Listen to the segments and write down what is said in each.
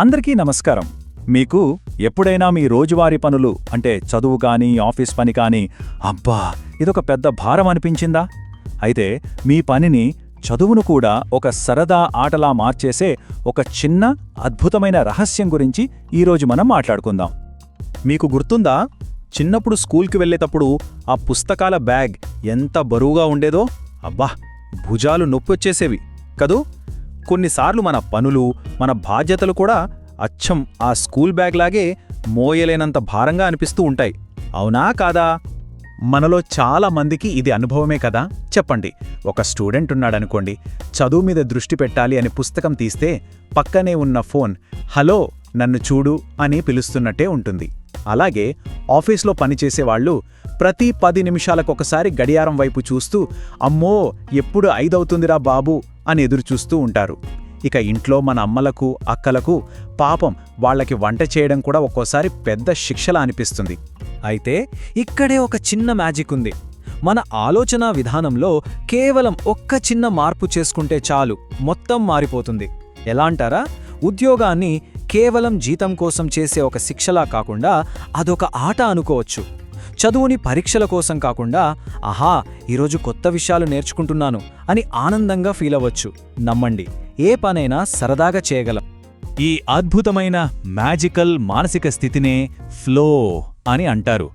అందరికీ నమస్కారం. మీకు ఎప్పుడైనా మీ రోజువారీ పనులు అంటే చదువు కానీ ఆఫీస్ పని కానీ అబ్బా ఇదొక పెద్ద భారం అనిపించిందా? అయితే మీ పనిని చదువును కూడా ఒక సరదా ఆటలా మార్చేసే ఒక చిన్న అద్భుతమైన రహస్యం గురించి ఈరోజు మనం మాట్లాడుకుందాం. మీకు గుర్తుందా, చిన్నప్పుడు స్కూల్కి వెళ్ళేటప్పుడు ఆ పుస్తకాల బ్యాగ్ ఎంత బరువుగా ఉండేదో? అబ్బా భుజాలు నొప్పొచ్చేసేవి కదూ. కొన్నిసార్లు మన పనులు మన బాధ్యతలు కూడా అచ్చం ఆ స్కూల్ బ్యాగ్ లాగే మోయలేనంత భారంగా అనిపిస్తూ ఉంటాయి. అవునా కాదా? మనలో చాలా మందికి ఇది అనుభవమే కదా. చెప్పండి, ఒక స్టూడెంట్ ఉన్నాడనుకోండి, చదువు మీద దృష్టి పెట్టాలి అని పుస్తకం తీస్తే పక్కనే ఉన్న ఫోన్ హలో నన్ను చూడు అని పిలుస్తున్నట్టే ఉంటుంది. అలాగే ఆఫీస్లో పనిచేసేవాళ్లు ప్రతి 10 నిమిషాలకొకసారి గడియారం వైపు చూస్తూ అమ్మో ఎప్పుడు 5 అవుతుందిరా బాబూ అని ఎదురుచూస్తూ ఉంటారు. ఇక ఇంట్లో మన అమ్మలకు అక్కలకు పాపం వాళ్లకి వంట చేయడం కూడా ఒక్కోసారి పెద్ద శిక్షలా అనిపిస్తుంది. అయితే ఇక్కడే ఒక చిన్న మ్యాజిక్ ఉంది. మన ఆలోచనా విధానంలో కేవలం ఒక్క చిన్న మార్పు చేసుకుంటే చాలు, మొత్తం మారిపోతుంది. ఎలా అంటారా? ఉద్యోగాన్ని కేవలం జీతం కోసం చేసే ఒక శిక్షలా కాకుండా అదొక ఆట అనుకోవచ్చు. చదువుని పరీక్షల కోసం కాకుండా ఆహా ఈరోజు కొత్త విషయాలు నేర్చుకుంటున్నాను అని ఆనందంగా ఫీల్ అవ్వచ్చు. నమ్మండి, ఏ పనైనా సరదాగా చేయగలం. ఈ అద్భుతమైన మ్యాజికల్ మానసిక స్థితినే ఫ్లో అని అంటారు.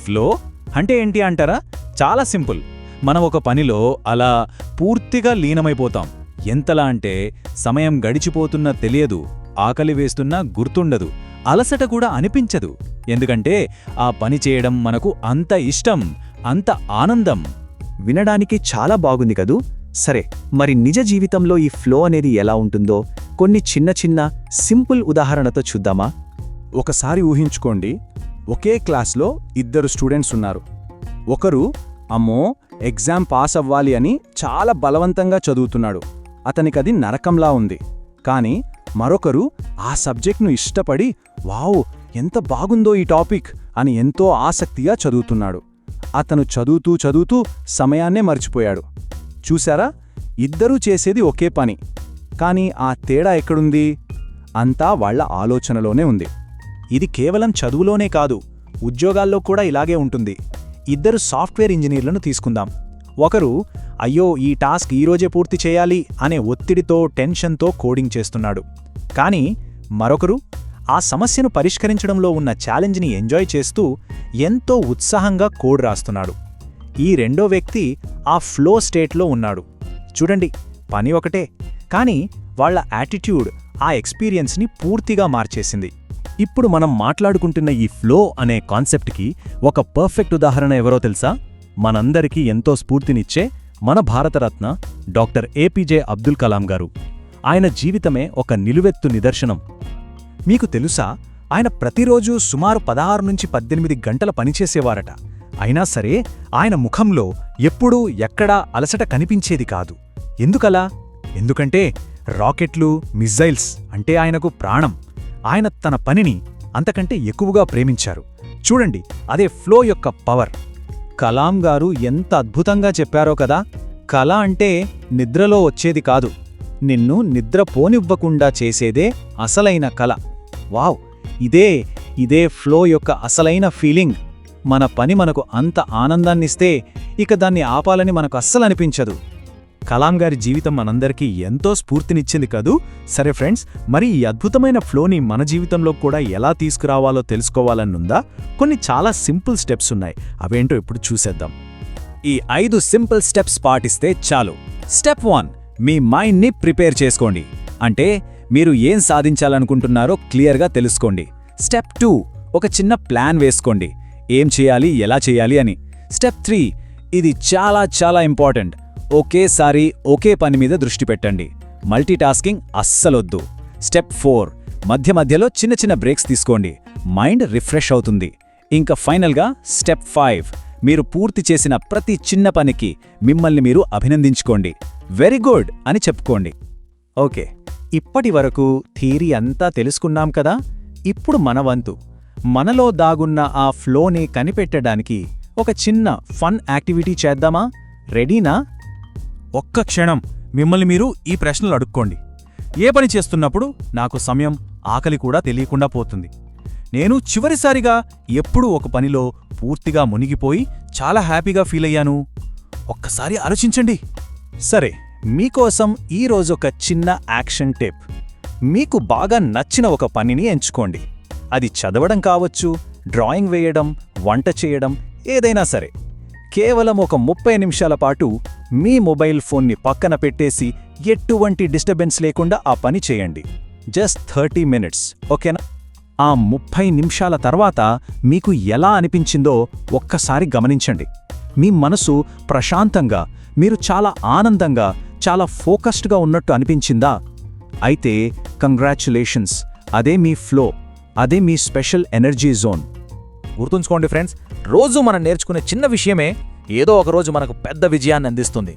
ఫ్లో అంటే ఏంటి అంటారా? చాలా సింపుల్. మనం ఒక పనిలో అలా పూర్తిగా లీనమైపోతాం. ఎంతలా అంటే సమయం గడిచిపోతున్నా తెలియదు, ఆకలి వేస్తున్నా గుర్తుండదు, అలసట కూడా అనిపించదు. ఎందుకంటే ఆ పని చేయడం మనకు అంత ఇష్టం, అంత ఆనందం. వినడానికి చాలా బాగుంది కదూ. సరే, మరి నిజ జీవితంలో ఈ ఫ్లో అనేది ఎలా ఉంటుందో కొన్ని చిన్న చిన్న సింపుల్ ఉదాహరణతో చూద్దామా? ఒకసారి ఊహించుకోండి, ఒకే క్లాస్లో 2 స్టూడెంట్స్ ఉన్నారు. ఒకరు అమ్మో ఎగ్జామ్ పాస్ అవ్వాలి అని చాలా బలవంతంగా చదువుతున్నాడు, అతనికది నరకంలా ఉంది. కానీ మరొకరు ఆ సబ్జెక్ట్ను ఇష్టపడి వావ్ ఎంత బాగుందో ఈ టాపిక్ అని ఎంతో ఆసక్తిగా చదువుతున్నాడు. అతను చదువుతూ చదువుతూ సమయాన్నే మర్చిపోయాడు. చూశారా, ఇద్దరూ చేసేది ఒకే పని, కానీ ఆ తేడా ఎక్కడుంది? అంతా వాళ్ల ఆలోచనలోనే ఉంది. ఇది కేవలం చదువులోనే కాదు, ఉద్యోగాల్లో కూడా ఇలాగే ఉంటుంది. 2 సాఫ్ట్వేర్ ఇంజనీర్లను తీసుకుందాం. ఒకరు అయ్యో ఈ టాస్క్ ఈరోజే పూర్తి చేయాలి అనే ఒత్తిడితో టెన్షన్తో కోడింగ్ చేస్తున్నాడు. కానీ మరొకరు ఆ సమస్యను పరిష్కరించడంలో ఉన్న ఛాలెంజ్ని ఎంజాయ్ చేస్తూ ఎంతో ఉత్సాహంగా కోడ్ రాస్తున్నాడు. ఈ రెండో వ్యక్తి ఆ ఫ్లో స్టేట్లో ఉన్నాడు. చూడండి, పని ఒకటే, కానీ వాళ్ల యాటిట్యూడ్ ఆ ఎక్స్పీరియన్స్ని పూర్తిగా మార్చేసింది. ఇప్పుడు మనం మాట్లాడుకుంటున్న ఈ ఫ్లో అనే కాన్సెప్ట్కి ఒక పర్ఫెక్ట్ ఉదాహరణ ఎవరో తెలుసా? మనందరికీ ఎంతో స్ఫూర్తినిచ్చే మన భారతరత్న డాక్టర్ ఏపీజే అబ్దుల్ కలాం గారు. ఆయన జీవితమే ఒక నిలువెత్తు నిదర్శనం. మీకు తెలుసా, ఆయన ప్రతిరోజూ సుమారు 16 నుంచి 18 గంటల పనిచేసేవారట. అయినా సరే ఆయన ముఖంలో ఎప్పుడూ ఎక్కడా అలసట కనిపించేది కాదు. ఎందుకలా? ఎందుకంటే రాకెట్లు, మిస్సైల్స్ అంటే ఆయనకు ప్రాణం. ఆయన తన పనిని అంతకంటే ఎక్కువగా ప్రేమించారు. చూడండి, అదే ఫ్లో యొక్క పవర్. కలాం గారు ఎంత అద్భుతంగా చెప్పారో కదా. కళ అంటే నిద్రలో వచ్చేది కాదు, నిన్ను నిద్రపోనివ్వకుండా చేసేదే అసలైన కళ. వావ్, ఇదే ఫ్లో యొక్క అసలైన ఫీలింగ్. మన పని మనకు అంత ఆనందాన్నిస్తే ఇక దాన్ని ఆపాలని మనకు అస్సలనిపించదు. కలాం గారి జీవితం మనందరికీ ఎంతో స్ఫూర్తినిచ్చింది కదూ. సరే ఫ్రెండ్స్, మరి ఈ అద్భుతమైన ఫ్లోని మన జీవితంలో కూడా ఎలా తీసుకురావాలో తెలుసుకోవాలనుందా? కొన్ని చాలా సింపుల్ స్టెప్స్ ఉన్నాయి, అవేంటో ఇప్పుడు చూసేద్దాం. ఈ 5 సింపుల్ స్టెప్స్ పాటిస్తే చాలు. స్టెప్ 1, మీ మైండ్ని ప్రిపేర్ చేసుకోండి. అంటే మీరు ఏం సాధించాలనుకుంటున్నారో క్లియర్గా తెలుసుకోండి. స్టెప్ 2, ఒక చిన్న ప్లాన్ వేసుకోండి, ఏం చేయాలి, ఎలా చేయాలి అని. స్టెప్ 3, ఇది చాలా చాలా ఇంపార్టెంట్, ఒకేసారి ఒకే పని మీద దృష్టి పెట్టండి, మల్టీటాస్కింగ్ అస్సలొద్దు. స్టెప్ 4, మధ్య మధ్యలో చిన్న చిన్న బ్రేక్స్ తీసుకోండి, మైండ్ రిఫ్రెష్ అవుతుంది. ఇంకా ఫైనల్గా స్టెప్ 5, మీరు పూర్తి చేసిన ప్రతి చిన్న పనికి మిమ్మల్ని మీరు అభినందించుకోండి, వెరీ గుడ్ అని చెప్పుకోండి. ఓకే, ఇప్పటి వరకు థియరీ అంతా తెలుసుకున్నాం కదా. ఇప్పుడు మన వంతు, మనలో దాగున్న ఆ ఫ్లోని కనిపెట్టడానికి ఒక చిన్న ఫన్ యాక్టివిటీ చేద్దామా? రెడీనా? ఒక్క క్షణం మిమ్మల్ని మీరు ఈ ప్రశ్నలు అడుక్కోండి. ఏ పని చేస్తున్నప్పుడు నాకు సమయం ఆకలి కూడా తెలియకుండా పోతుంది. నేను చివరిసారిగా ఎప్పుడు ఒక పనిలో పూర్తిగా మునిగిపోయి చాలా హ్యాపీగా ఫీలయ్యాను? ఒక్కసారి ఆలోచించండి. సరే, మీకోసం ఈరోజొక చిన్న యాక్షన్ టిప్. మీకు బాగా నచ్చిన ఒక పనిని ఎంచుకోండి. అది చదవడం కావచ్చు, డ్రాయింగ్ వేయడం, వంట చేయడం, ఏదైనా సరే. కేవలం ఒక 30 నిమిషాల పాటు మీ మొబైల్ ఫోన్ని పక్కన పెట్టేసి ఎటువంటి డిస్టర్బెన్స్ లేకుండా ఆ పని చేయండి. జస్ట్ 30 మినిట్స్, ఓకేనా? ఆ 30 నిమిషాల తర్వాత మీకు ఎలా అనిపించిందో ఒక్కసారి గమనించండి. మీ మనసు ప్రశాంతంగా, మీరు చాలా ఆనందంగా, చాలా ఫోకస్డ్గా ఉన్నట్టు అనిపించిందా? అయితే కంగ్రాచ్యులేషన్స్, అదే మీ ఫ్లో, అదే మీ స్పెషల్ ఎనర్జీ జోన్. గుర్తుంచుకోండి ఫ్రెండ్స్, రోజు మనం నేర్చుకునే చిన్న విషయమే ఏదో ఒక రోజు మనకు పెద్ద విజయాన్ని అందిస్తుంది.